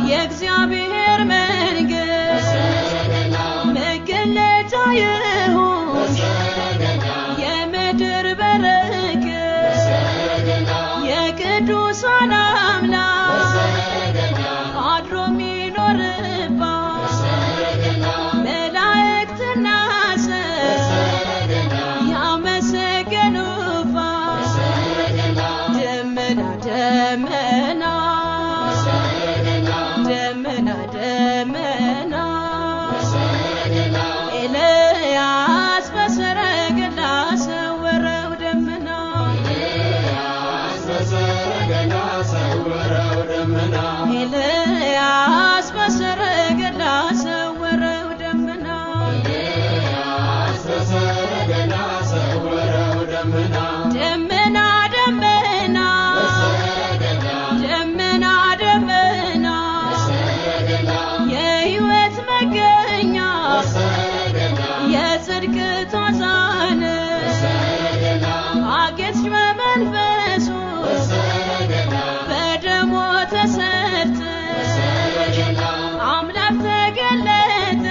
የእግዚአብሔር መንግሥት መገለጫ ይሁን የምድር በረከት የቅዱሳን አምላክ አድሮ የሚኖርባት መላእክትና ሰው ያመሰገኑባት ደመና ደመና ደመና ደመና ኤልያስ በሰረገላ ሰወረው ደመና ኤልያስ በሰረገላ ሰወረው ደመና ደመና ደመና ደመና ደመና የሕይወት መገኛ የጽድቅ ታዛነ አጌጥሽ በመንፈሱ በደሙ ተሰርተሽ አምላክ ተገለጠ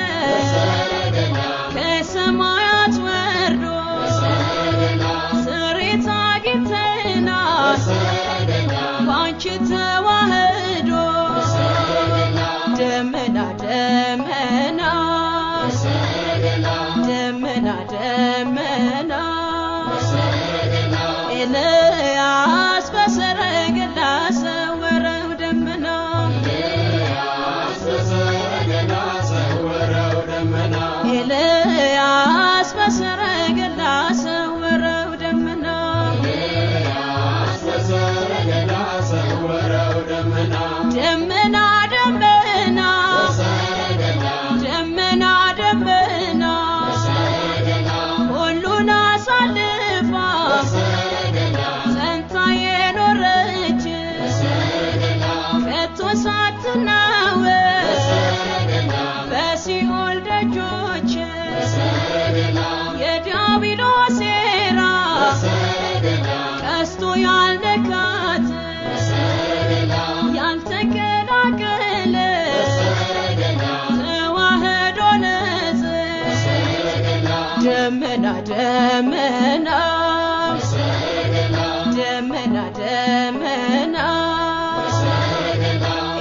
ከሰማያት ወርዶ ስሬት አግኝተናል ባንቺ ተዋህዶ ደመና ደመና ደመና ደመና ኤልያስ በሰረገላ ሰወረው ደመና ኤልያስ በሰረገላ ሰወረው ደመና ደመና ደመና ደመና ደመና ሁሉን አሳልፋ ጸንታ የኖረች ከቶ ሳትናወጥ በሲኦል ደጆች የዲያብሎስ ሴራ ቀስቶ ያልነካት ያልተቀላቀለ ተዋህዶ ነጽ ደመና ደመና ደመና ደመና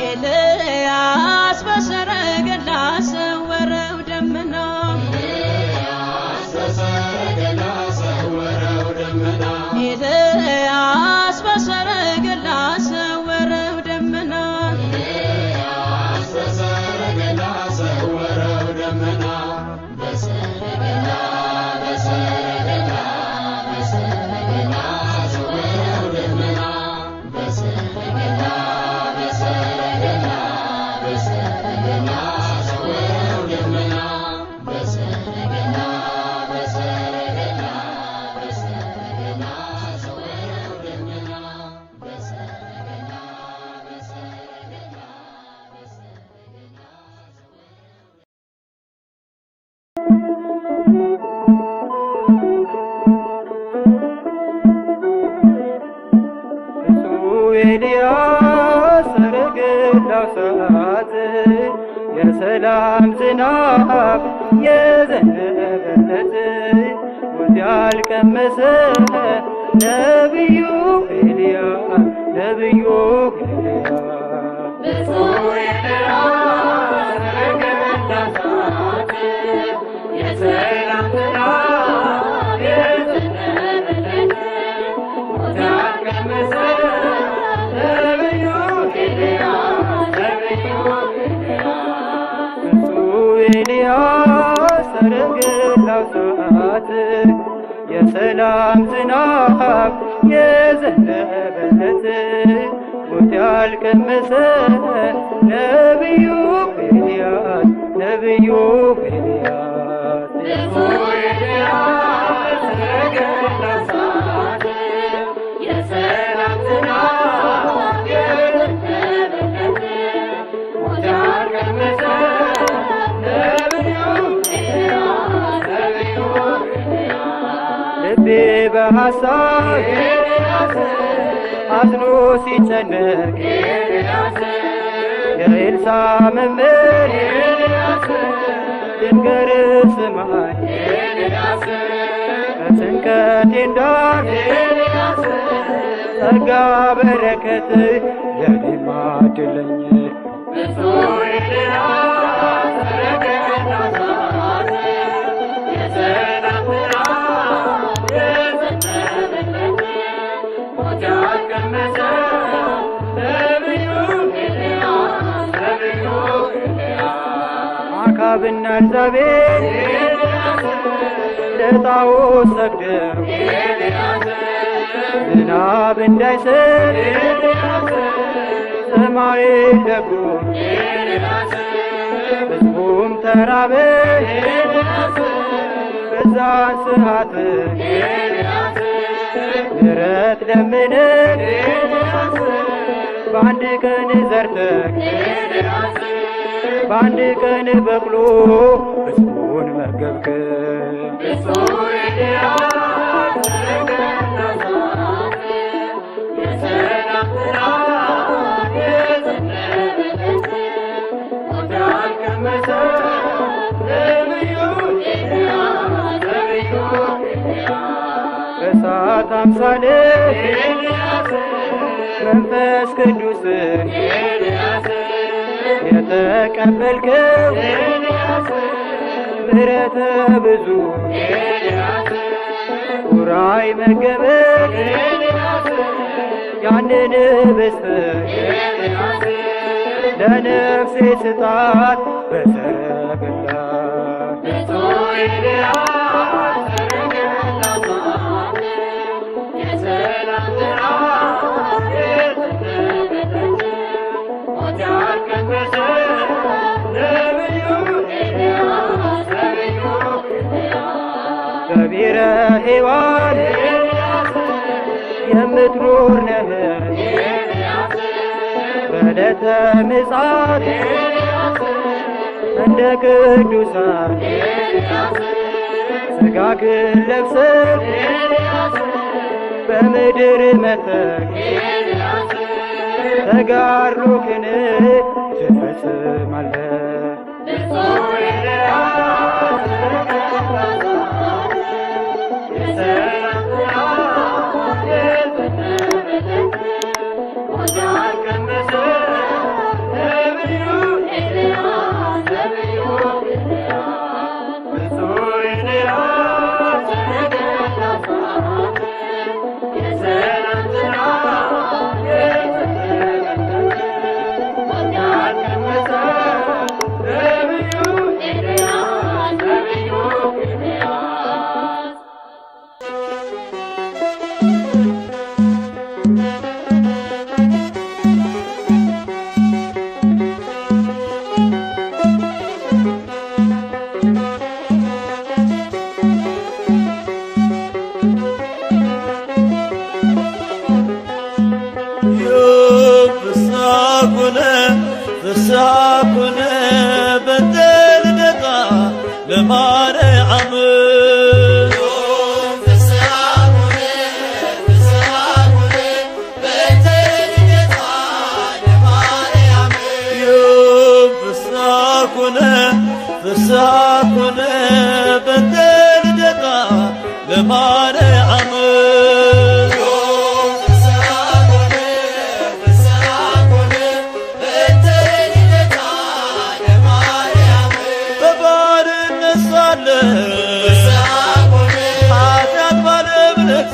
ኤልያስ በሰረገላ ሰወረው ደመና ኤልያስ በሰረገላ ሰወረው ደመና ኤልያስ ሰረገላው ሰዓት የሰላም ዝናብ የዘነበለት ሞት ያልቀመሰ ነብዩ ኤልያስ ነብዩ ኤልያስ ሰረገላው ሰዓት የሰላም ዝናብ የዘነበለት ሞት ያልቀመሰ ኤልያስ ሰረገላው ሰዓት የሰላም ዝናብ የዘነበለት ሞት ያልቀመሰ ነብዩ ኤልያስ ነብዩ ኤልያስ ሰረገላው ሰዓት የሰላም ዝናብ የዘነበለት ሞት ያልቀመሰ ልቤ በሐሳብ አዝኖ ሲጨነቅ የኤልሳ መምህር ድንገር ስማኝ ከጭንቀቴ እንዳርፍ ጸጋ በረከት ለኔም አድለኝ አክዓብና ኤልዛቤል ለጣዖት ሰግደው ዝናብ እንዳይሰጥ ሰማይን ዘጉ ሕዝቡም ተራበ በዛን ሰዓት ምሕረት ለምነን በአንድ ቀን ዘርተን በአንድ ቀን በቅሎ ሕዝቡን መገብክ በእሳት አምሳል መንፈስ ቅዱስ የተቀበልከው ምሕረተ ብዙ ቁራይ መገበል ያንን በስተት ለነፍሴ ስጣት በሰረገላ ገቢረ ሔዋን የምትኖር ነህ በዕለተ ምጽአት እንደ ቅዱሳን ሥጋህን ለብሰህ በምድር መጥተህ ተጋድሎህን ትፈጽማለህ። ፍስሐኩነ በተልደታ ለማርያም ፍስሐኩነ በተልደታ ለማርያም ኃጢአት ባለምነት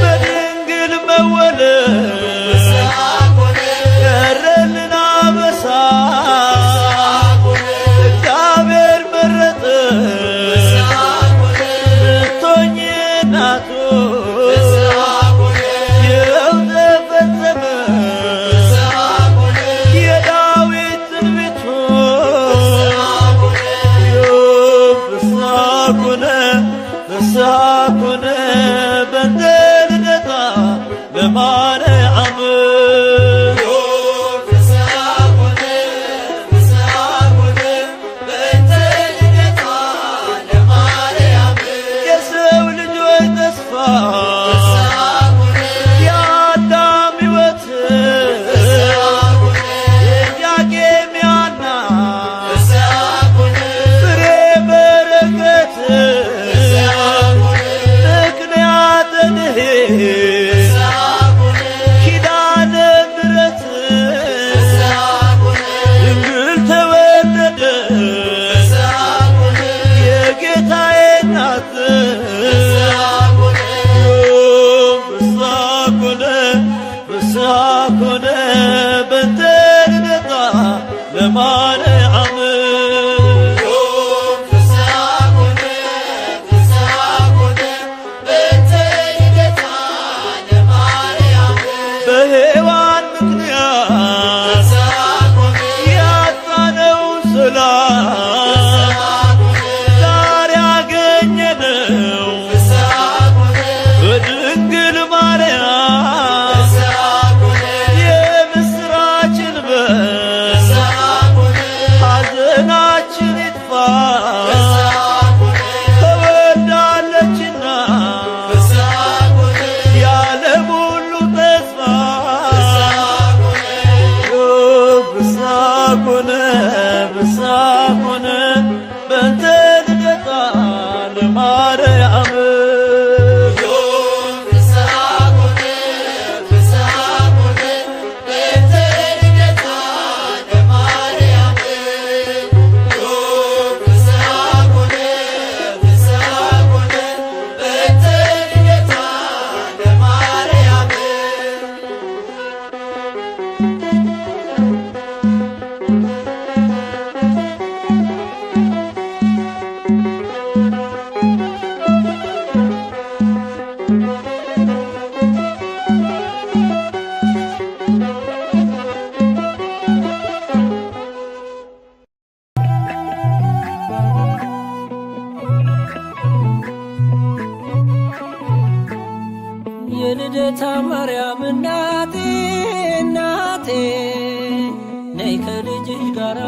በድንግል መወለድ ቀረልን አበሳ በንተ ልደታ ለማርያም በሔዋን ምክንያት ያጣነው ሰላም ዛሬ ያገኘነው በድንግል ማርያም የምስራችን በር ሐዘናችን ይጥፋ ተወልዳለችና የዓለም ሁሉ ተስፋ ብሳኮነ ብሳኮነ በንተ ልደታ ለማርያም የልደታ ማርያም እናቴ እናቴ ነይ ከልጅሽ ጋራ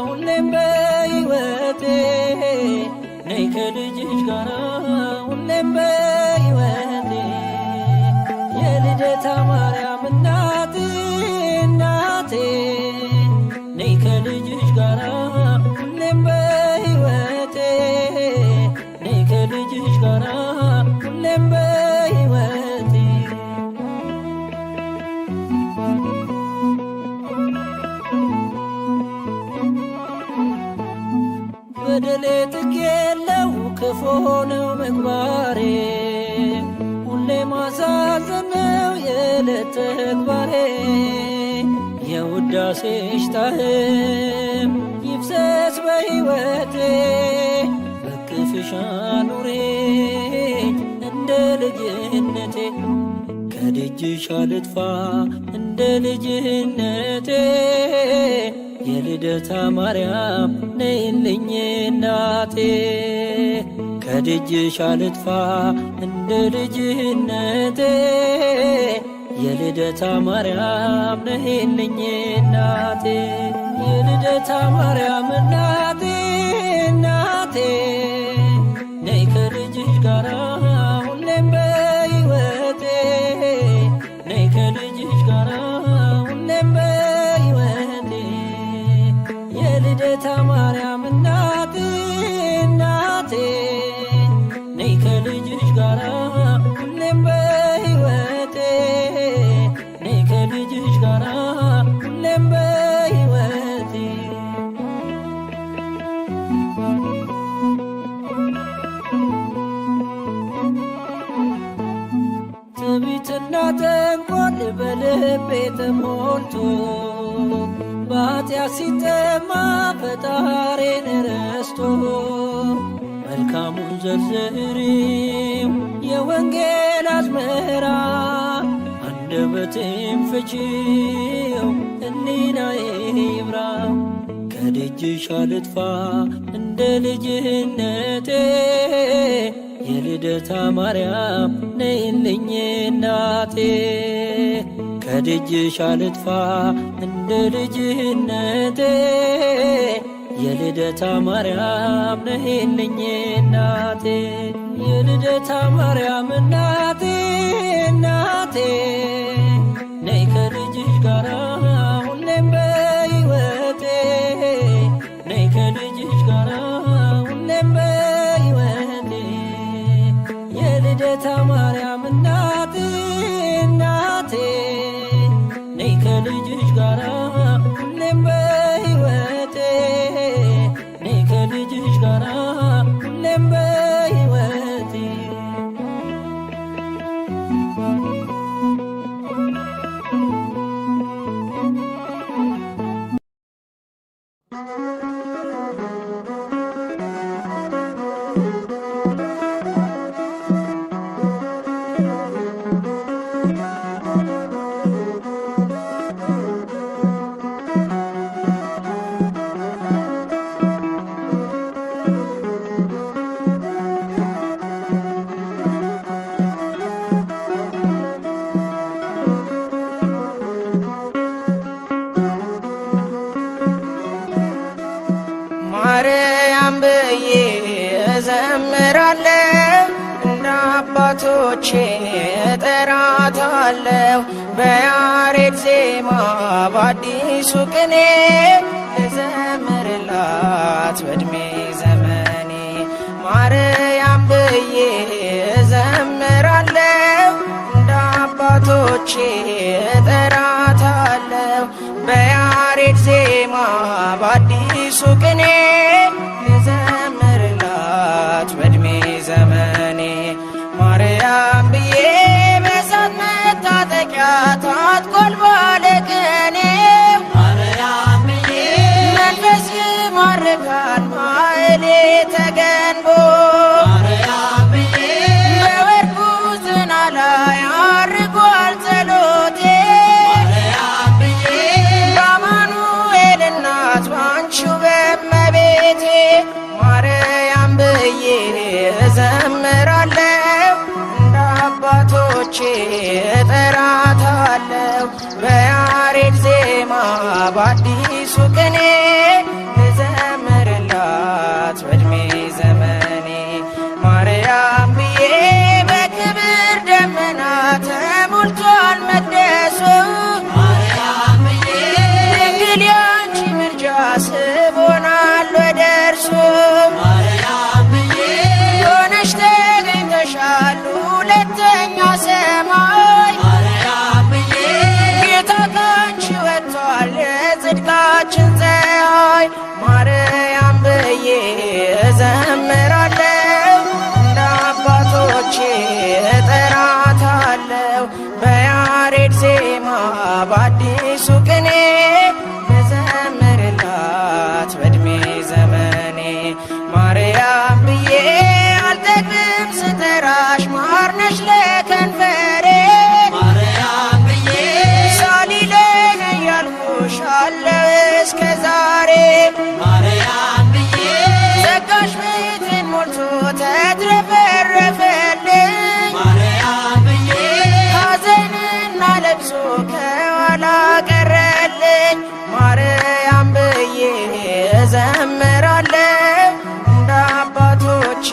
ሁሌም በሕይወቴ ነይ ከልጅሽ ጋራ ሁሌም በሕይወቴ የልደታ ማርያም እናቴ እናቴ ነይ ከልጅሽ ጋራ ሁሌም በሕይወቴ ነይ ከልጅሽ ጋራ ሁሌም በሕይወቴ በደሌ ጥግ የለው ክፉ ነው ምግባሬ ሁሌ ማሳዘን ነው የዕለት ተግባሬ የውዳሴሽ ጣዕም ይፍሰስ በሕይወቴ በክፍሽ አኑሬኝ እንደ ልጅነቴ ከደጅሽ አልጥፋ እንደ ልጅነቴ የልደታ ማርያም ነይልኝ እናቴ ከደጅሽ አልጥፋ እንደ ልጅነቴ የልደታ ማርያም ነይልኝ እናቴ የልደታ ማርያም እናቴ እናቴ ነይ ከልጅሽ ጋራ ሁሌም በሕይወቴ ነይ ከልጅሽ ጋራ ሁሌም በሕይወቴ የልደታ ማርያም እናቴ እናቴ ነይ ከልጅሽ ጋራ ሁሌም በሕይወቴ ነይ ከልጅሽ ጋራ ሁሌም በሕይወቴ ትዕቢትና ተንኰል በልቤ ተሞልቶ በኃጢአት ሲጠማ ፈጣሪን ረስቶ መልካሙን ዘርዝሪው የወንጌል አዝመራ አንደበቴም ፍቺው ሕሊናዬ ይብራ ከደጅሽ አልጥፋ እንደ ልጅነቴ የልደታ ማርያም ነይልኝ እናቴ ከደጅሽ አልጥፋ እንደ ልጅነቴ የልደታ ማርያም ነይልኝ እናቴ የልደታ ማርያም እናቴ እናቴ ነይ ከልጅሽ ጋራ ሁሌም በሕይወቴ ነይ ከልጅሽ ጋራ ሁሌም በሕይወቴ የልደታ ማርያም እናቴ እናቴ ነይ ከልጅሽ ጋራ ሁሌም በሕይወቴ ነይ ከልጅሽ ጋራ ሁሌም በሕይወቴ አባቶቼ እጠራታለሁ በያሬድ ዜማ በአዲሱ ቅኔ ልዘምርላት በዕድሜ ዘመኔ ማርያም ብዬ እዘምራለሁ እንደ አባቶቼ እጠራታለሁ በያሬድ ዜማ በአዲሱ ቅኔ ልዘምርላት በዕድሜ ዘመኔ ማርያም ብዬ በእሳት መታጠቂያ ታጥቋል ባለቅኔው ማርያም ብዬ መንፈስ ይማርካል ማኅሌተ ገንቦ ማርያም ብዬ በወርቁ ዝና ላይ አርጓል ጸሎቴ ማርያም ብዬ በአማኑኤል እናት ባንቺው በእመቤቴ ማርያም ብዬ እዘምራለሁ እንደ አባቶቼ እጠራታለሁ በያሬድ ዜማ በአዲሱ ቅኔ ልዘምርላት በዕድሜ ዘመኔ ማርያም ብዬ በክብር ደመና ተሞልቷል መቅደሱ ማርያም ብዬ ድንግል ያንቺ ምልጃ ስቦናል ወደ እርሱ ማርያም ብዬ ሆነሽ ተገኝተሻል ሁለተኛ ሰማይ ማርያም ብዬ ጌታ ካንቺ ወጥቷል የጽድቃችን ፀሐይ ማርያም ብዬ እዘምራለሁ እንደ አባቶቼ እጠራታለሁ በያሬድ ዜማ በአዲሱ ቅኔ ልዘምርላት በዕድሜ ዘመኔ ማርያም ብዬ አልጠግብም ስጠራሽ ማርነሽ ለከንፈሬ ማርያም ብዬ ሳሊለኝ እያልኩሽ አለው እስከ ዛሬ ማርያም ብዬ ጸጋሽ ቤቴን ሞልቶ ተትረፈረፈልኝ ማርያም ብዬ ሐዘንና ለቅሶ ከኋላ ቀረልኝ ማርያም ብዬ እዘምራለሁ እንደ አባቶቼ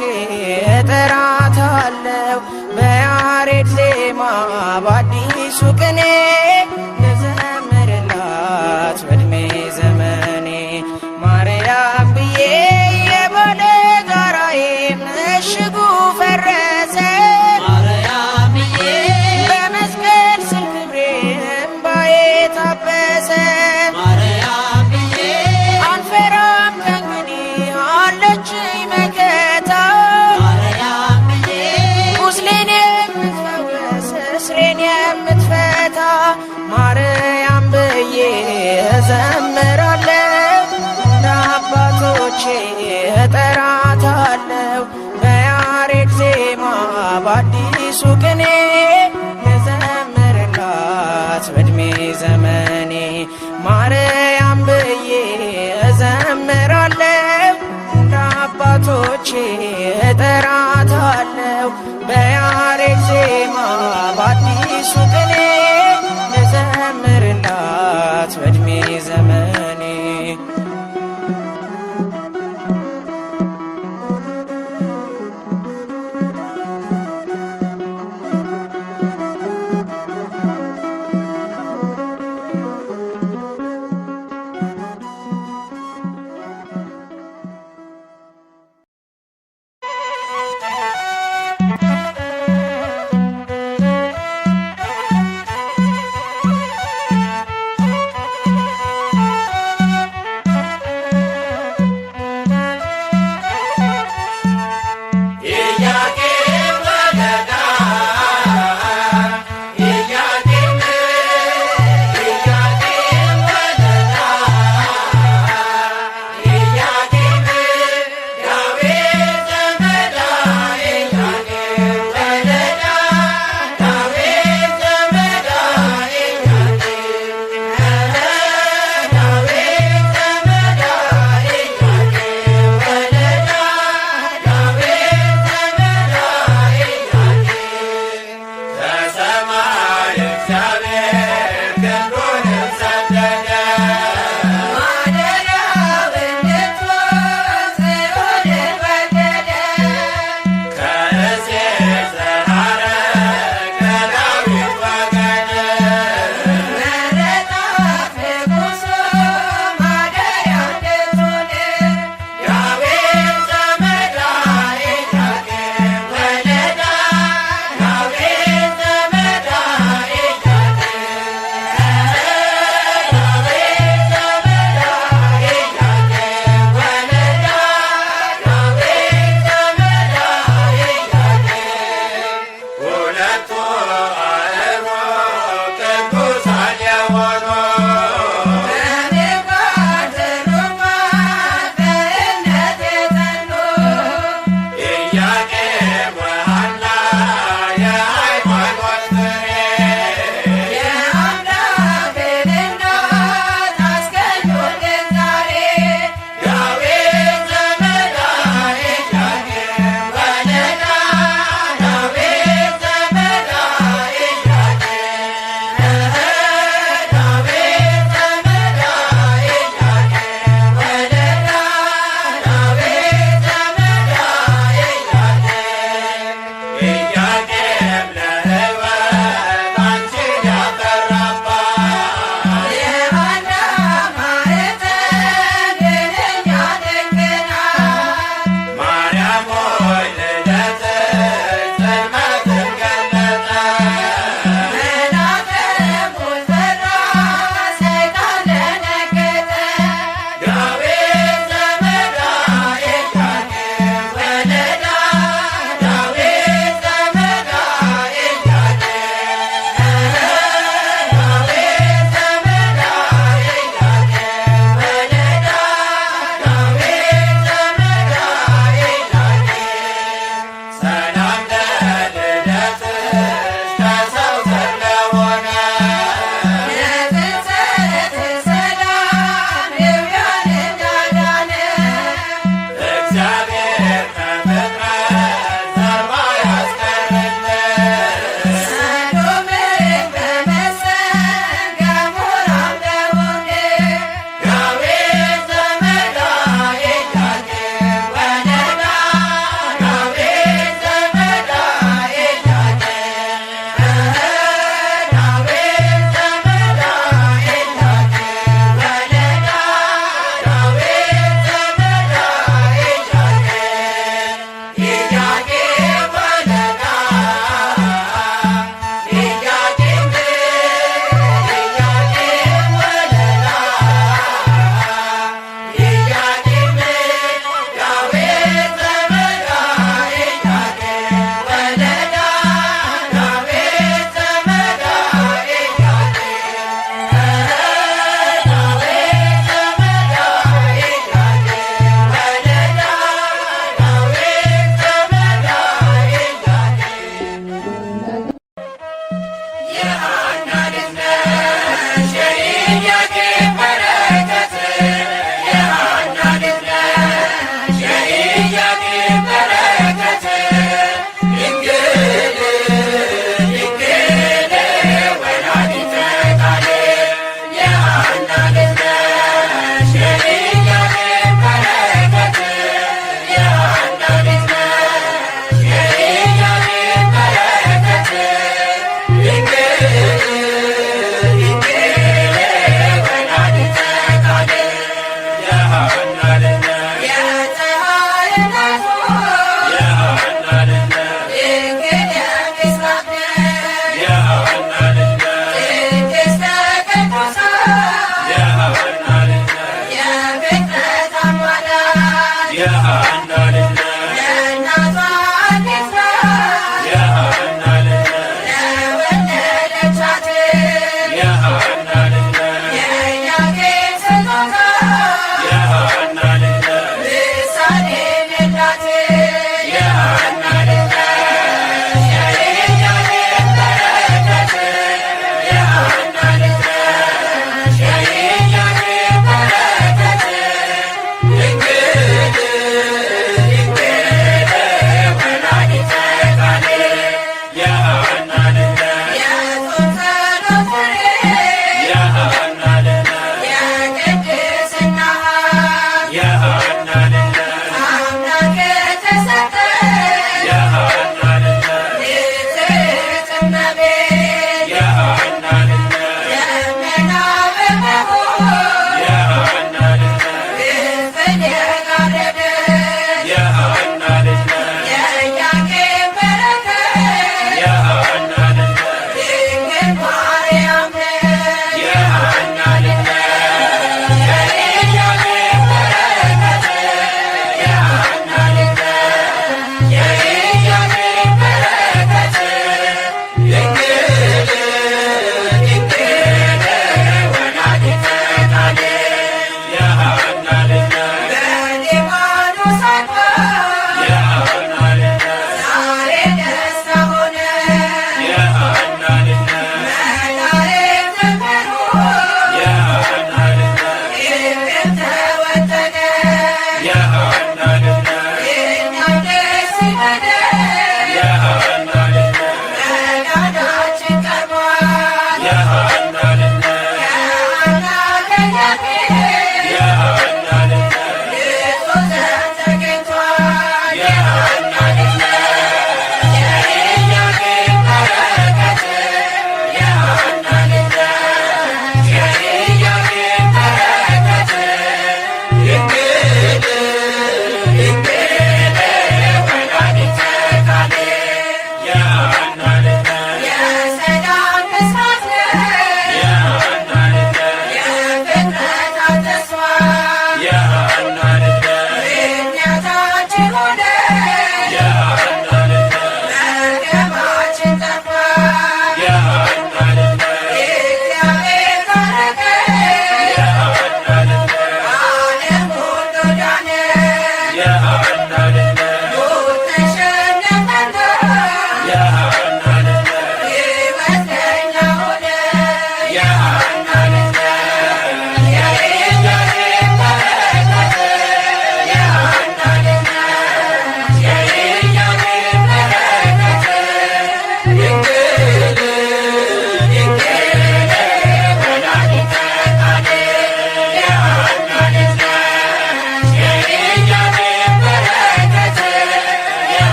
እጠራታለሁ በያሬድ ዜማ በአዲሱ ቅኔ ልዘምርላት በዕድሜ ዘመኔ ማርያም ብዬ የባለ ጋራዬ ምሽጉ ፈረሰ ማርያም ብዬ በመስቀል ስር ክብሬ እምባዬ ታበሰ ማርያም ብዬ አንፈራም ከእንግዲህ አለችኝ መከታ ማርያም ብዬ ቁስሌን የምትፈውስ እስሬን የምትፈታ ማርያም ብዬ እዘምራለሁ እንደ አባቶቼ እጠራታለሁ በያሬድ ዜማ በአዲሱ ቅኔ ልዘምርላት በዕድሜ ዘመኔ ማርያም ብዬ እዘምራለሁ እንደ አባቶቼ እጠራታለሁ በያሬድ ዜማ በአዲሱ ቅኔ ልዘምርላት በዕድሜ ዘመኔ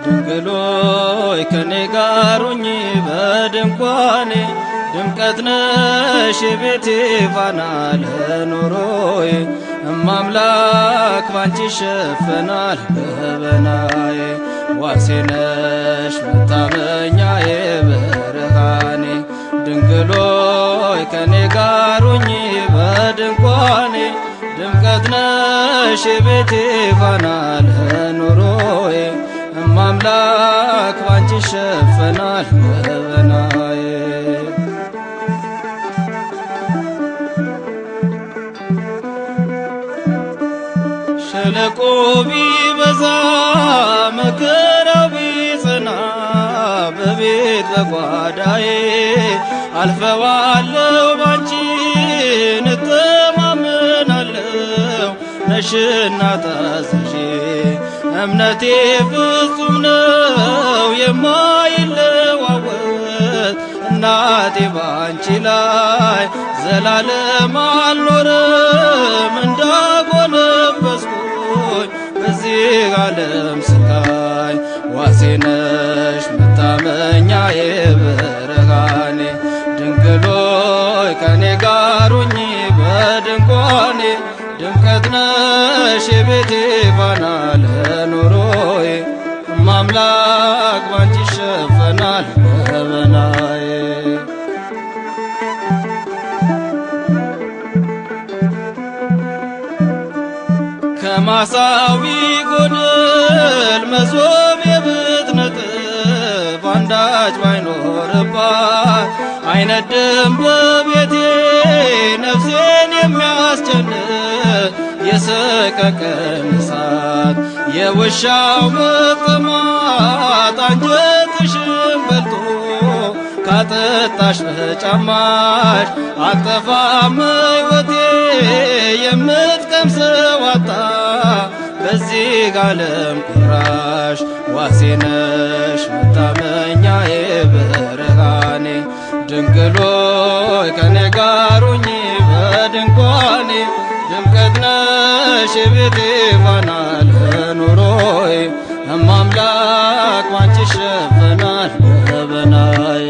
ድንግሎይ ከኔ ጋሩኝ በድንኳኔ ድምቀት ነሽ የቤቴ ፋና ለኑሮዬ እማምላክ ባንቺ ይሸፈናል ገበናዬ ዋሴ ነሽ መታመኛዬ ብርሃኔ ድንግሎይ ከኔ ጋሩኝ በድንኳኔ ድምቀት ነሽ የቤቴ ፋና ለኑሮዬ እማምላክ ባንቺ ይሸፈናል ገበናዬ ሸለቆ ቢበዛ መከራው ቢጸና በቤት በጓዳዬ አልፈዋለሁ ባንቺ እተማመናለሁ ነሽና ታዛዤ እምነቴ ፍጹም ነው የማይለዋወጥ ባንቺ ላይ ዘላለም አልኖርም እንዳጎነበስኩኝ በዚህ ዓለም ስቃይ ዋሴ ነሽ መታመኛዬ ብርሃኔ ድንግል ሆይ ከኔ ጋር ሁኚ በድንኳኔ ድምቀት ነሽ የቤቴ ፋና ለኑሮዬ ማምላክ ባንቺ ይሸፈናል ገበናዬ ከማሳዊ ጎድል መሶብ ብትነጥፍ አንዳች ባይኖርባት አይነድም በቤቴ ነፍሴን የሚያስጨንቅ የሰቀቀን እሳት የውሻው መቅማት አንጀትሽን በልቶ ካጠጣሽ በጫማሽ አጠፋም ሕይወቴ የምትቀምሰው አጣ በዚህ ዓለም ቁራሽ ዋሴ ነሽ መታመኛዬ ብርሃኔ ድንግል ሆይ ከኔ ጋር ሁኚ በድንኳኔ ድምቀት ነሽ የቤቴ ፋና ለኑሮዬ እማምላክ ባንቺ ይሸፈናል ገበናዬ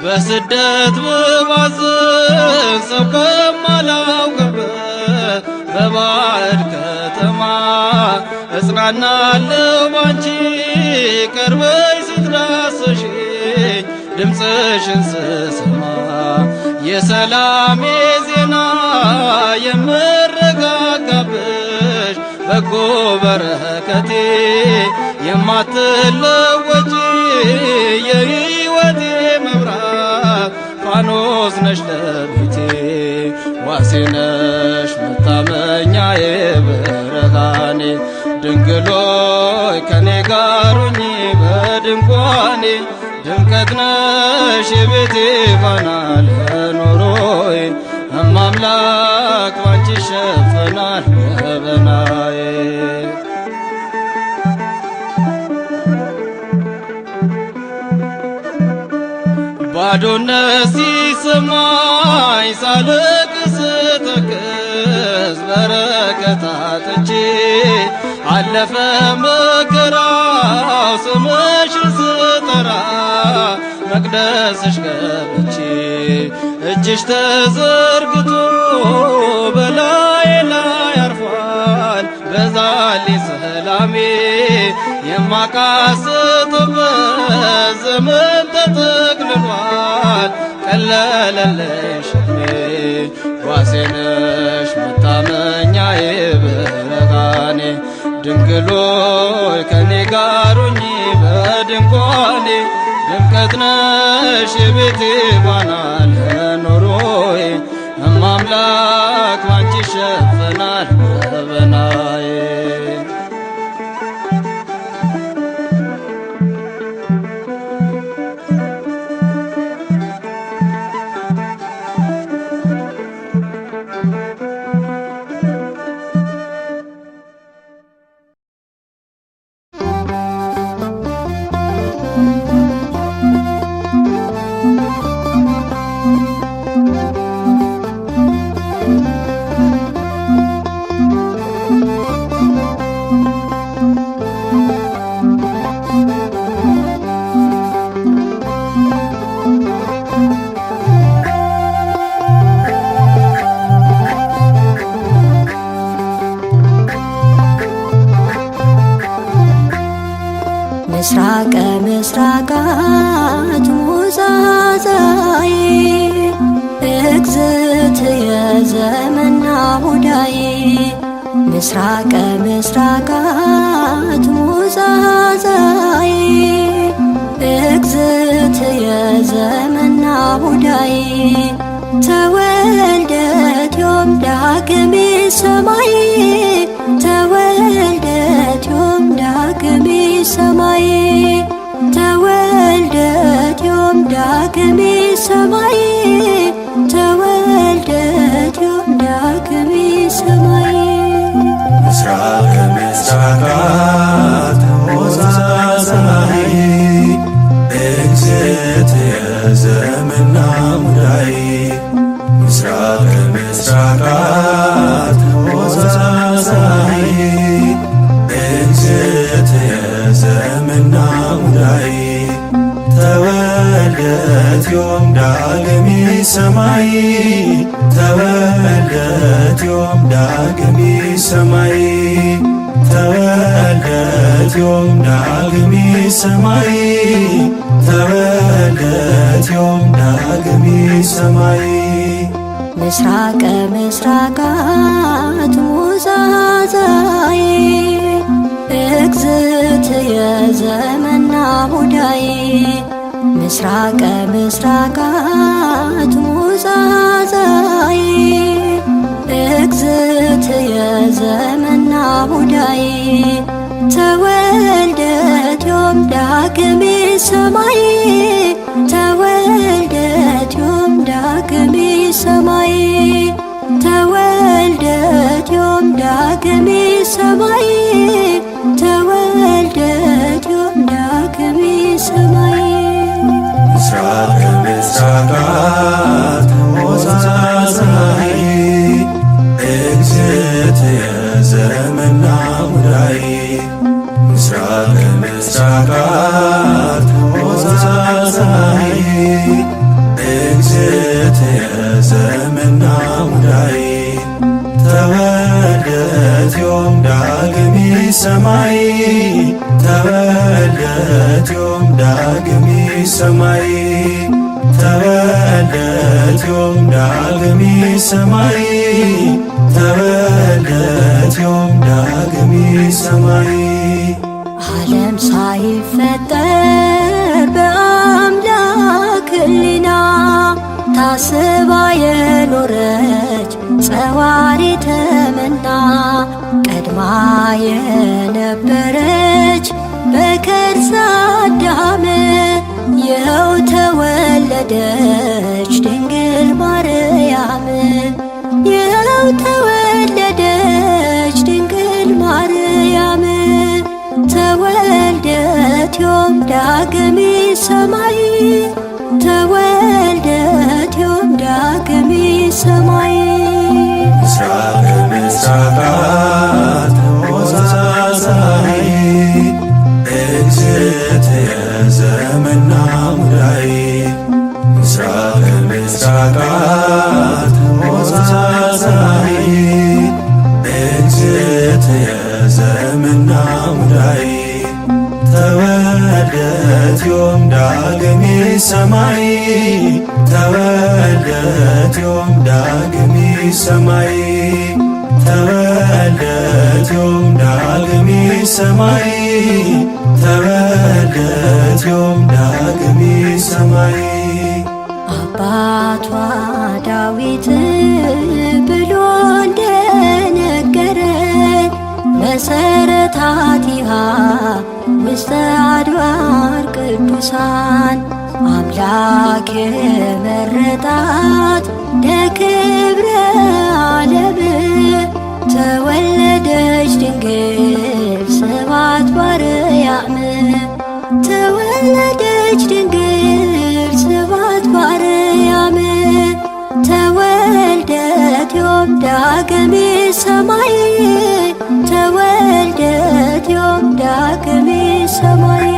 በስደት ብባዝን ሰው ከማላውቅበት በባዕድ ከተማ እጽናናለሁ ባንቺ ቀርበሽ ስትዳስሽኝ ድምፅሽን ስሰማ የሰላሜ ዜና የምረጋጋብሽ በጎ በረከቴ የማትለወጪ የሕይወቴ መብራት ፋኖስ ነሽ ለቤቴ ዋሴ ነሽ መታመኛዬ ብርሃኔ ድንግል ሆይ ከኔ ጋር ሁኚ በድንኳኔ ድምቀት ነሽ የቤቴ ፋና ለኑሮዬ እማምላክ ባንቺ ይሸፈናል ገበናዬ ባዶነት ሲሰማኝ ሳለቅስ ተክዝ በረከት አጥቼ አለፈ መከራው ስምሽን ስጠራ መቅደስሽ ገብቼ እጅሽ ተዘርግቶ በላዬ ላይ አርፏል በዛልኝ ሰላሜ የማቃስትበት ዘመን ተጠቅልሏል ቀለለልኝ ሸክሜ ዋሴ ነሽ መታመኛዬ ብርሃኔ ድንግል ሆይ ከኔ ጋር ሁኚ በድንኳኔ ድምቀት ነሽ የቤቴ ፋና ለኑሮዬ እማምላክ ባንቺ ይሸፈናል ገበናዬ ምስራቀ ምስራቃት ሙዛዛዬ እግዝእትየ ዘመና ሁዳዬ ምስራቀ ምስራቃት ሙዛዛዬ እግዝእትየ ዘመና ሁዳዬ ተወልደት ዮም ዳግሜ ሰማይ ተወልደት ዮም ዳግሜ ሰማይ ተወልደት ዮም ዳግሜ ሰማይ ተወልደት ዮም ዳግሜ ሰማይ ምስራቀ ምስራቃት ምስራቃት ወፀፀይ እግዝእትየ ዘምናሙዳይ ተወልደት ዮም ዳግሚት ሰማይ ተወልደት ዮም ዳግሚት ሰማይ ተወልደት ዮም ዳግሚት ሰማይ ተወልደት ዮም ዳግሚት ሰማይ ምስራቀ ምስራቃት ወፀፀይ እግዝእትየ ዘምናሙዳይ ምስራቀ ምስራቃት ወፀፀይ እግዝእትየ ዘምናሙዳይ ተወልደት ዮም ዳግሚት ሰማይ ተወልደት ዮም ዳግሚት ሰማይ ተወልደት ዮም ዳግሚት ሰማይ ተወልደት ዮም ዳግሚት ሰማይ ምስራቀ ምስራቃት ወፀፀይ እግዝእትየ ዘምናሙዳይ ምስራቀ ምስራቃት ወፀፀይ እግዝእትየ ዘምናሙዳይ ተወልደት ዮም ዳግሚት ሰማይ ተወልደት ዮም ዳግሚት ሰማይ ተወልደት ዮም ዳግሚት ሰማይ ተወልደት ዮም ዳግሚት ሰማይ ዓለም ሳይፈጠር በአምላክ ሕሊና ታስባ የኖረች ጸዋሪተ መና ቀድማ የነበረች በከርሰ አዳም ይኸው ተወለደች ድንግል ማርያም ይኸው ተወለደች ድንግል ማርያም ተወልደት ዮም ዳግሚት ሰማይ ተወልደት ዮም ዳግሚት ሰማይ ምስራቀ ምስራቃት ወፀፀይ እግዝእትየ ዘምናሙዳይ ምስራቀ ምስራቃት ወፀፀይ እግዝእትየ ዘምናሙዳይ ተወልደት ዮም ዳግሚት ሰማይ ተወልደት ዮም ዳግሚት ሰማይ ተወልደት ዮም ዳግሚት ሰማይ ተወልደት ዮም ዳግሚት ሰማይ አባቷ ዳዊት ብሎ እንደነገረን መሰረታቲሃ ውስተ አድባር ቅዱሳን አምላክ የመረጣት ለክብረ ዓለም ተወለደች ድንግል ስብሐት በአርያም ተወለደች ድንግል ስብሐት በአርያም ተወልደት ዮም ዳግሚት ሰማይ ተወልደት ዮም ዳግሚት ሰማይ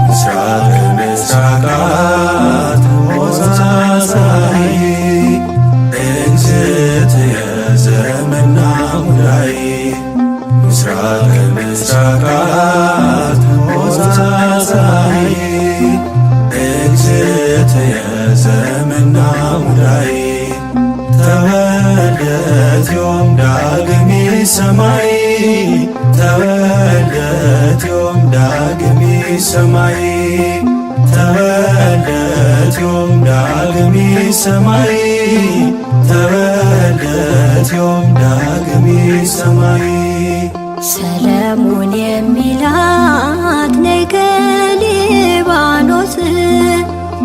ምስራቀ ምስራቃት ወፀፀይ እግዝእትየ ዘምናሙዳይ ምስራቀ ምስራቃት ወፀፀይ እግዝእትየ ዘምናሙዳይ ተወልደት ዮም ዳግሚት ሰማይ ተወልደት ዮም ዳግሚት ሰማይ ተወልደት ዮም ዳግሚት ሰማይ ተወልደት ዮም ዳግሚት ሰማይ ሰለሞን የሚላት ነይ ከሊባኖስ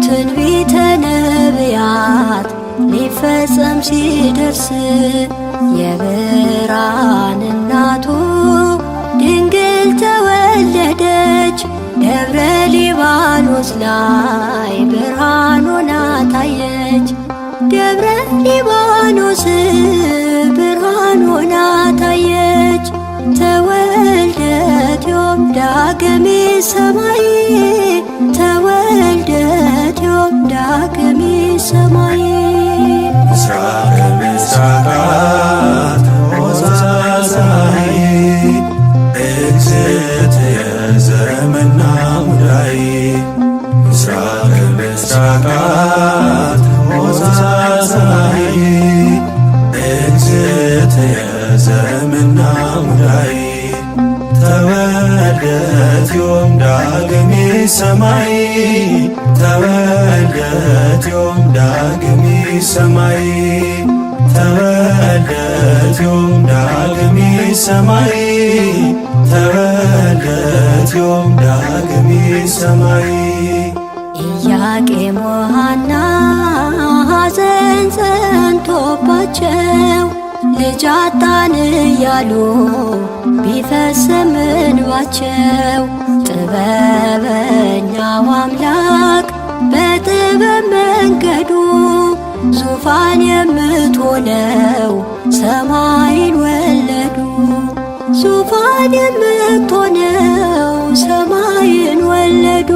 ትንቢተ ነቢያት ሊፈጸም ሲደርስ የብርሃን እናቱ ድንግል ተወለደች ደብረ ሊባኖስ ላይ ብርሃን ሆና ታየች ደብረ ሊባኖስ ሰማይ ተወልደ ዮም ዳግም ሰማይ ምስራቅ ምስራቃት ወዛዛይ እግዝእትየ ዘመና ሙዳይ ምስራቅ ምስራቃት ወዛዛይ እግዝእትየ ዘመና ሙዳይ ተወልደት ዮም ዳግም ሰማይ ተወልደት ዮም ዳግም ሰማይ ተወልደት ዮም ዳግም ሰማይ ተወልደት ዮም ዳግም ሰማይ ኢያቄም ወሐና ሐዘን ጸንቶባቸው ልጅ አጣን እያሉ ቢፈስም እንባቸው ጥበበኛው አምላክ በጥበብ መንገዱ ዙፋን የምትሆነው ሰማይን ወለዱ ዙፋን የምትሆነው ሰማይን ወለዱ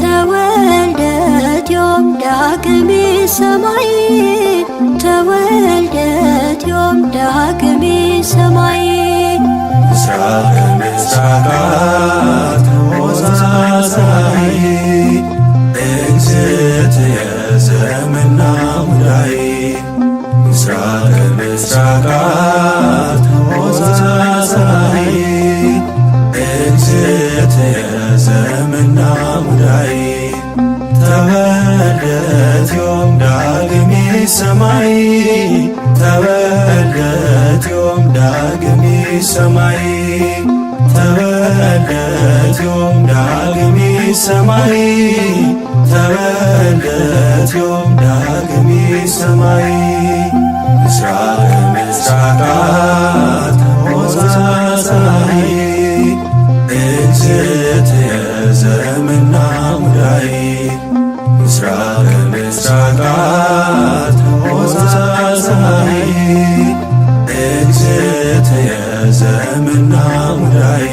ተወልደት ዮም ዳግም ሰማይ ተወልደት ዮም ዳግም ሰማይ ምስራቅ ምስራቃት ወዛዛይ እግዝእትየ ዘመና ሙዳይ ምስራቅ ምስራቃት ወዛዛይ እግዝእትየ ዘመና ሙዳይ ተወልደት ዮም ዳግም ሰማይ ተወልደት ዮም ዳግም ሰማይ ተወልደት ዮም ዳግም ሰማይ ተወልደት ዮም ዳግም ሰማይ ምስራቅ ምስራቃት ወዛዛይ እግዝእትየ ዘመና ሙዳይ ምስራቅ ምስራቃት ወዛዛይ እግዝእትየ ዘመና ሙዳይ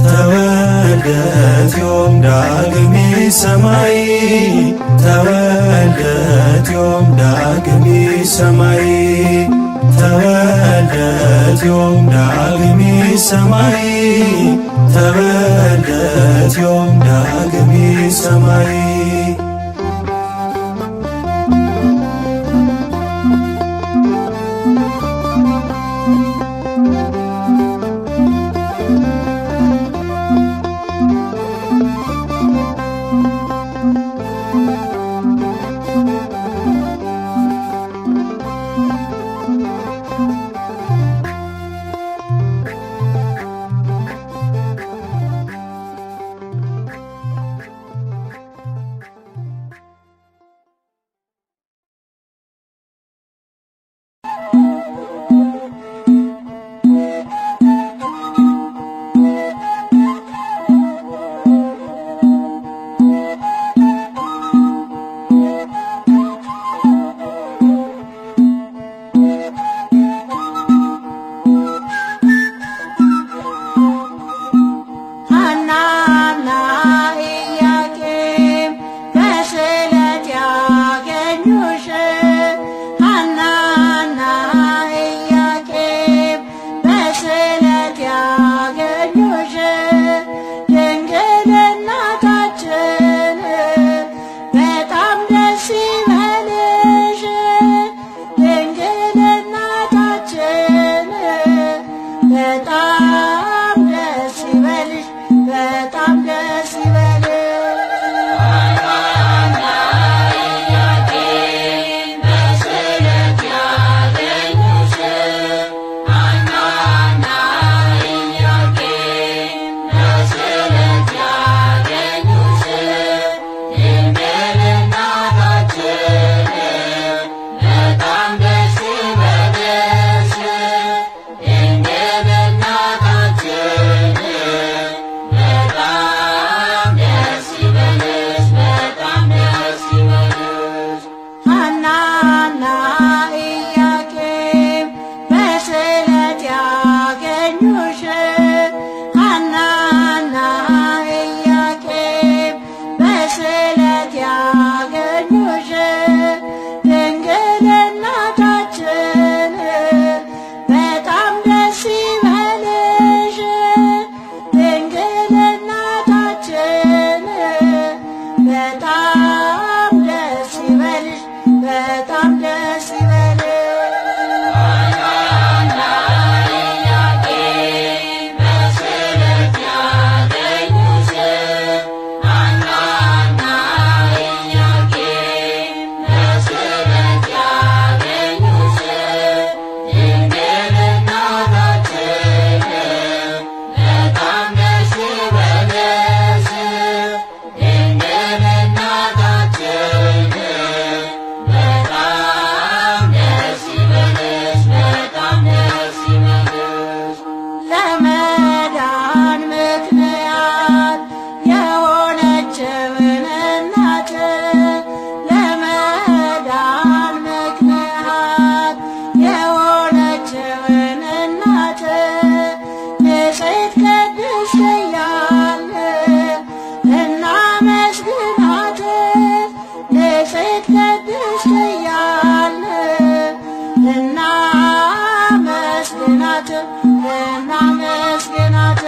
ተወልደት ዮም ዳግም ሰማይ ተወልደት ዮም ዳግም ሰማይ ተወልደት ዮም ዳግም ሰማይ ተወልደት ዮም ዳግም ሰማይ እናመስግናት እናመስግናት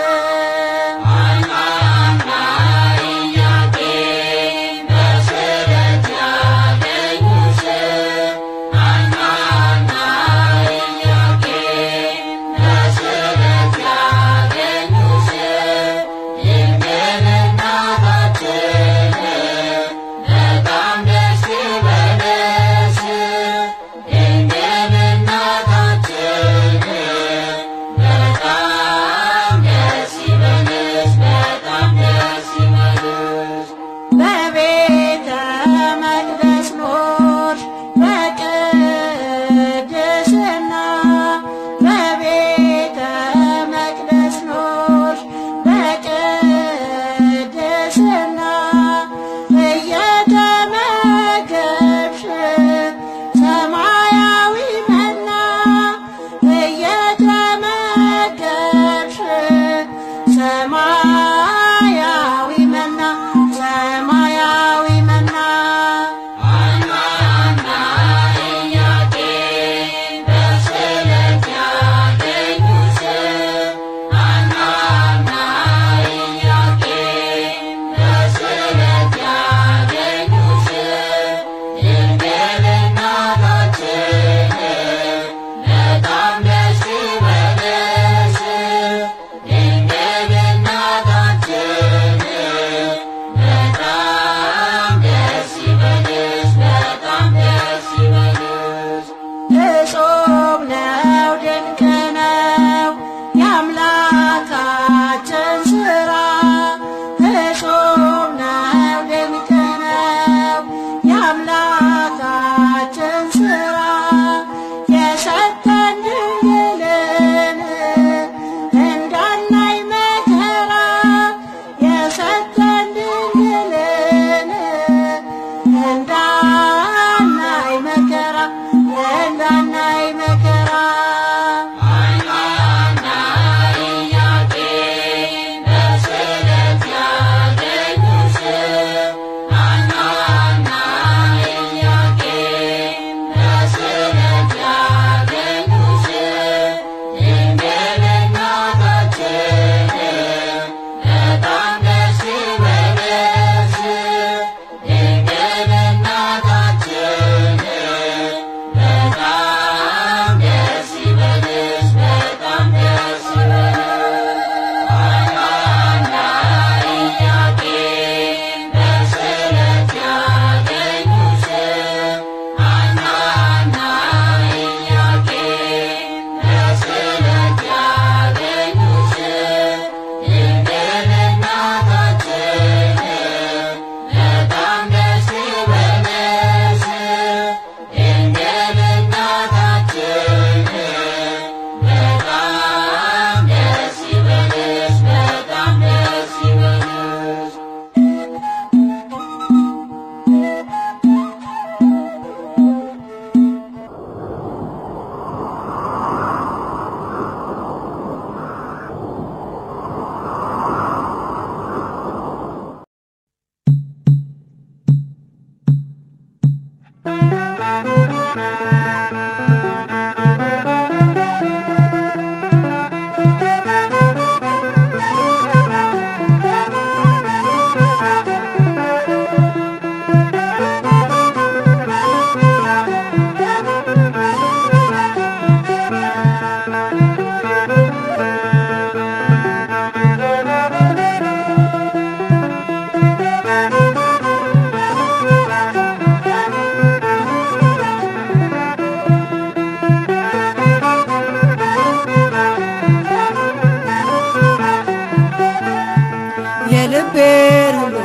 የልቤን ሁሉ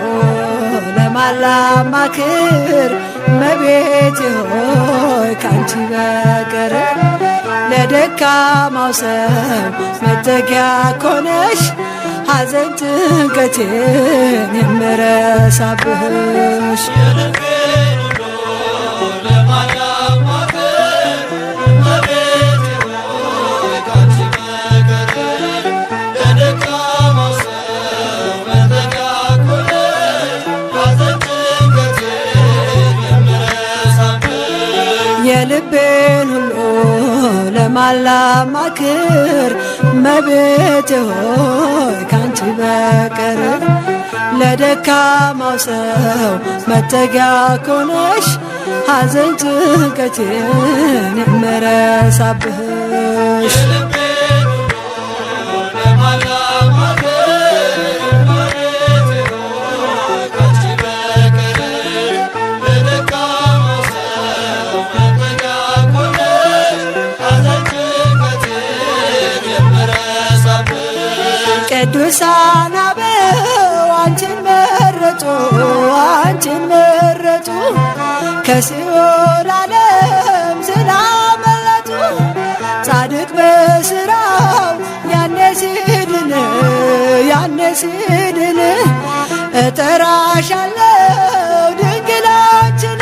ለማላማክር እመቤቴ ሆይ ካንቺ በቀር ለደካማው ሰው መጠጊያ ኮነሽ ሐዘን ጭንቀቴን የምረሳብሽ የልቤን ሁሉ ለማላ ማክር እመቤቴ ሆይ ካንቺ በቀር ለደካማው ሰው መጠጊያ ኮነሽ ሐዘን ጭንቀቴን የምረሳብሽ ቅዱሳን አበው አንቺን መረጡ አንቺን መረጡ ከሲኦል ዓለም ስላመለጡ ጻድቅ በስራው ያኔ ሲድን እጠራሻለሁ ድንግላችን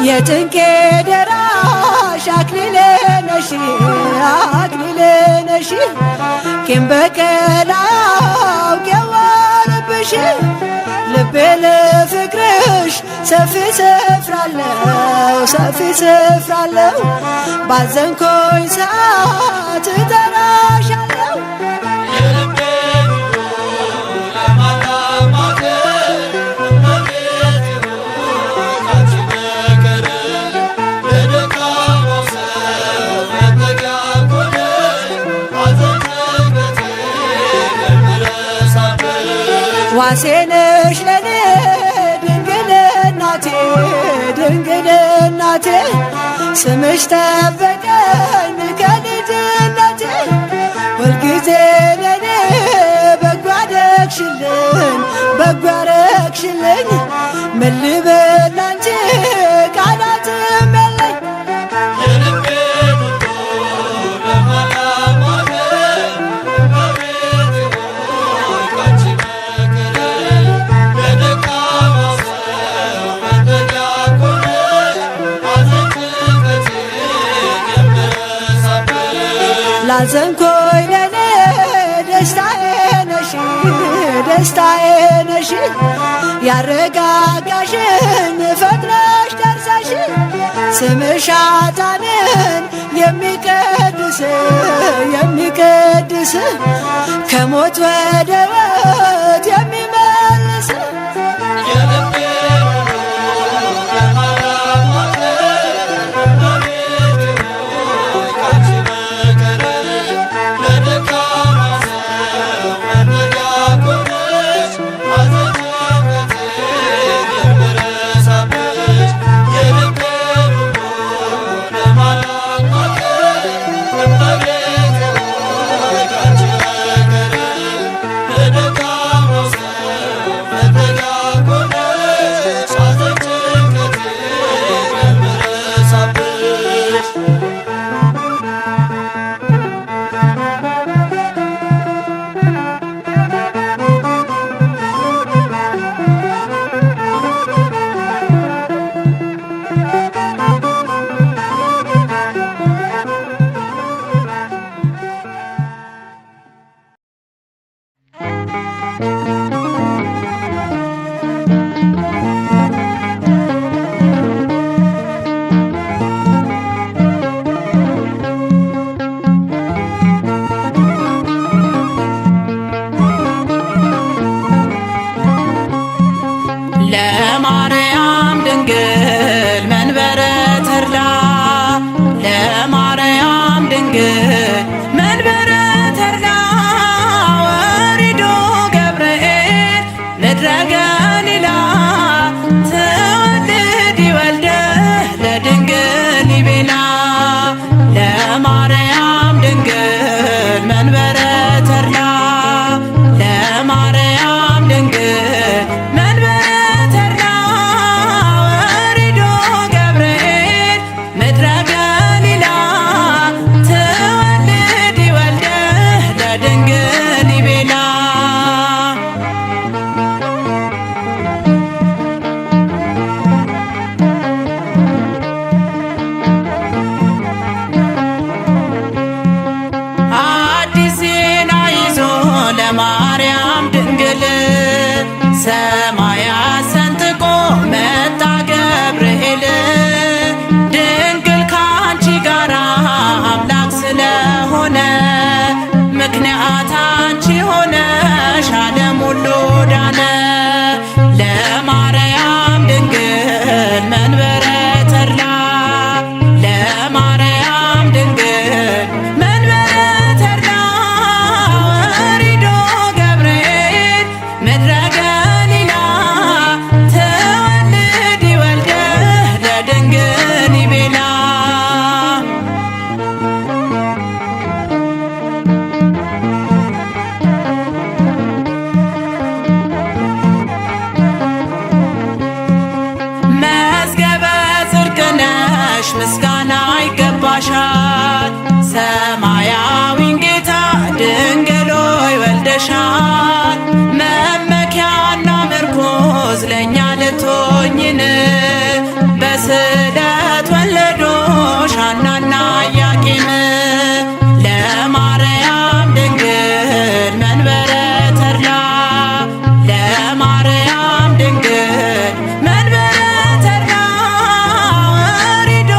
የጭንቄ ደራሽ አክሊሌ ነሽ አክሊሌ ነሽ ቂም በቀል አውቄዋለሁብሽ ልቤ ለፍቅርሽ ሰፊ ስፍራ አለው ባዘንኮኝ ሰዓት እጠራሻለሁ ዋሴ ነሽ ለኔ ድንግል እናቴ ስምሽ ጠበቀኝ ከልጅነቴ ሁልጊዜ ለኔ በጎ አደረግሽልኝ ምን ልበል አንቺ ቃላትም የለኝ ላዘንኮኝ ለኔ ደስታዬ ነሽ ያረጋጋሽን ፈጥነሽ ደርሰሽ ስምሽ ኃጥአንን የሚቀድስ ከሞት ወደ ሕይወት የሚመልስ Let ሰማያት ሰንጥቆ መጣ ገብርኤል ድንግል ካንቺ ጋራ አምላክ ስለሆነ ምክንያት አንቺ ሆነሽ ዓለም ሁሉ ዳነ። ለማርያም ድንግል መንበረ ተድላ ለማርያም ድንግል መንበረ ተድላ ወሪዶ ገብርኤል ምድረ ገሊላ ትወልድ ወልደ ለድንግል ይቤላ መዝገበ ጽድቅ ነሽ ምስጋና ይገባሻል። ሰማያዊን ጌታ ድንግል ሆይ ወልደሻል። መመኪያና ምርኩዝ ለእኛ ልትሆኝን በስለት ወለዶሽ ሐናና ኢያቄም ለማርያም ድንግል መንበረ ተድላ ለማርያም ድንግል መንበረ ተድላ ወሪዶ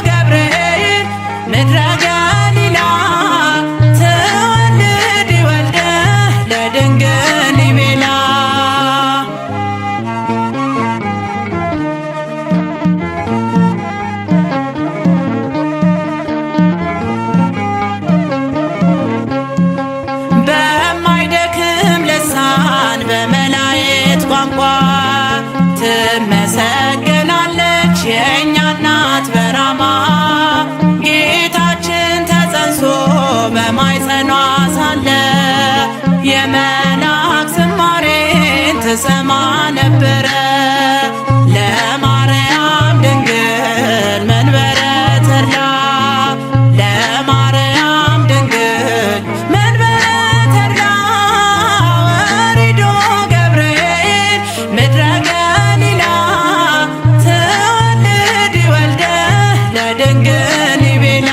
ገብርኤል ምድረ ገሊላ ትወልድ ወልደ ለድንግል ይቤላ በማይደክም ልሳን በመላእክት ቋንቋ ትመሰገናለች የእኛ እናት በራማ ጌታችን ተጸንሶ በማኅፀኗ ሳለ የመልአክ ዝማሬን ትሰማ ነበረ። ለማርያም ድንግል መንበረ ተድላ ለማርያም ድንግል መንበረ ተድላ ወሪዶ ገብርኤል ምድረ ገሊላ ትወልድ ወልደ ለድንግል ይቤላ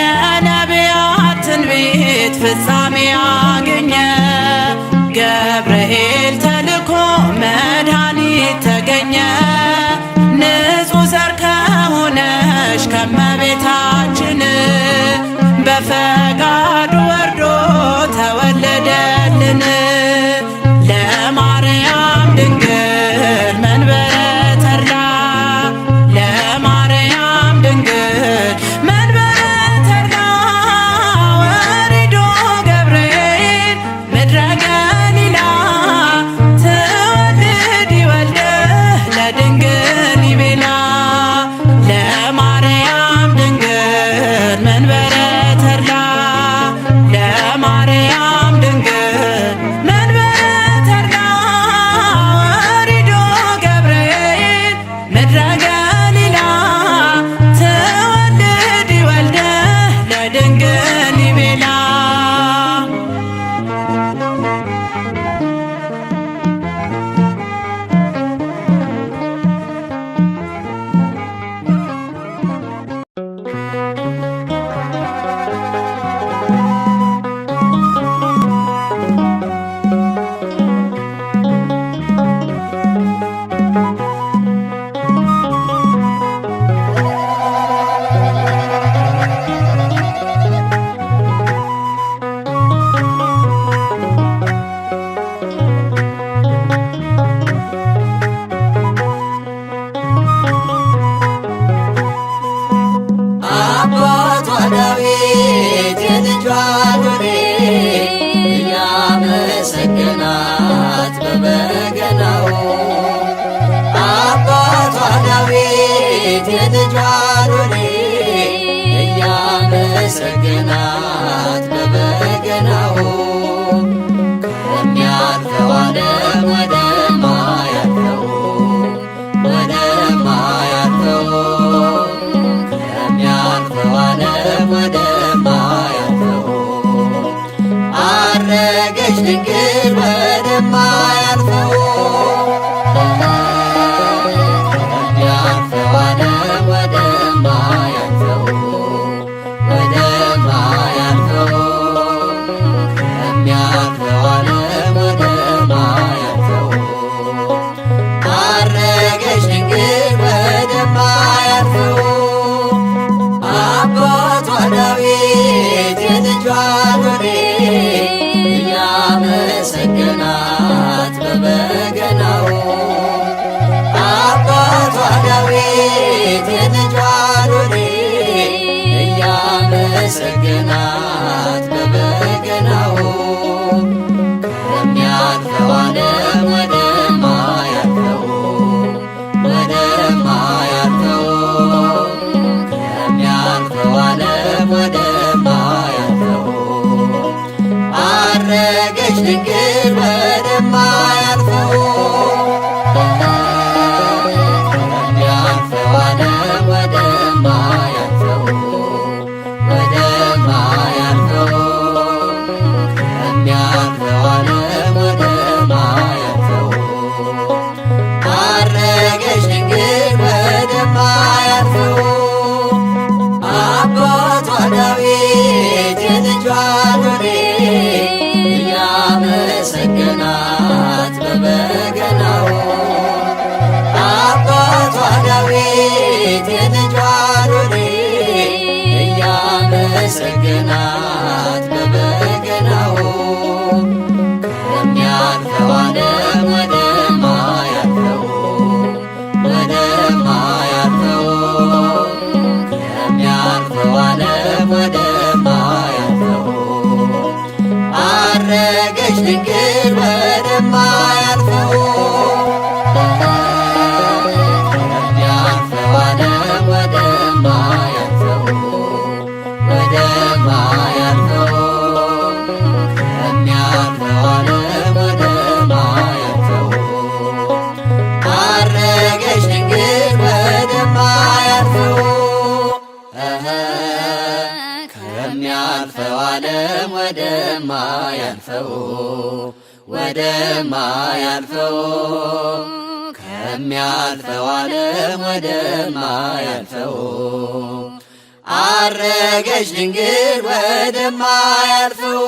የነቢያት ትንቢት ፍጻሜ ያገኘ ገብርኤል ተልኮ መድኃኒት ተገኘ። ንጹሕ ዘር ከሆነሽ ከመቤታችን በፈቃዱ ወርዶ ተወለደልን። ለማርያም ድንግል መንበረ ተድላ ለማርያም ድንግል መንበረ ተድላ ወሪዶ ገብርኤል ምድረ ገሊላ ትወልድ ወልደ ለድንግል ይቤላ ለማርያም ድንግል መንበረ ተድላ ለማርያም ድንግል መንበረ ተድላ ወሪዶ ገብርኤል ምድረ ገሊላ ትወልድ ወልደ ለድንግል ይቤላ አባቷ ዳዊት የልጇን ወሬ እያመሰገናት በበገናው አባቷ ዳዊት የልጇን ወሬ እያመሰገናት በበገናው ከሚያልፈው ዓለም ወደማያልፈው ወደማያልፈው ከሚያልፈው ዓለም ወደማያልፈው አረገች ድንግል ወደማያልፈው ከሚያልፈው እያመሰገናት በበገናው ከሚያልፈው ዓለም ወደማያልፈው ወደማያልፈው ከሚያልፈው ዓለም ወደማያልፈው አረገች ድንግል ወደማያልፈው ከሚያልፈው ዓለም ወደማያልፈው ወደማያልፈው ከሚያልፈው ዓለም ወደማያልፈው አረገች ድንግል ወደማያልፈው አባቷ ዳዊት የልጇን ወሬ እያመሰገናት በበገናው አባቷ ዳዊት የልጇን ወሬ እያመሰገናት በበገናው ከሚያልፈው ዓለም ወደማያልፈው ወደማያልፈው ከሚያልፈው ዓለም ወደማያልፈው አረገች ድንግል ወደማያልፈው ከሚያልፈው ዓለም ወደማያልፈው ወደማያልፈው ከሚያልፈው ዓለም ወደማያልፈው አረገች ድንግል ወደማያልፈው ከሚያልፈው ዓለም ወደማያልፈው ወደማያልፈው ከሚያልፈው ዓለም ወደማያልፈው አረገች ድንግል ወደማያልፈው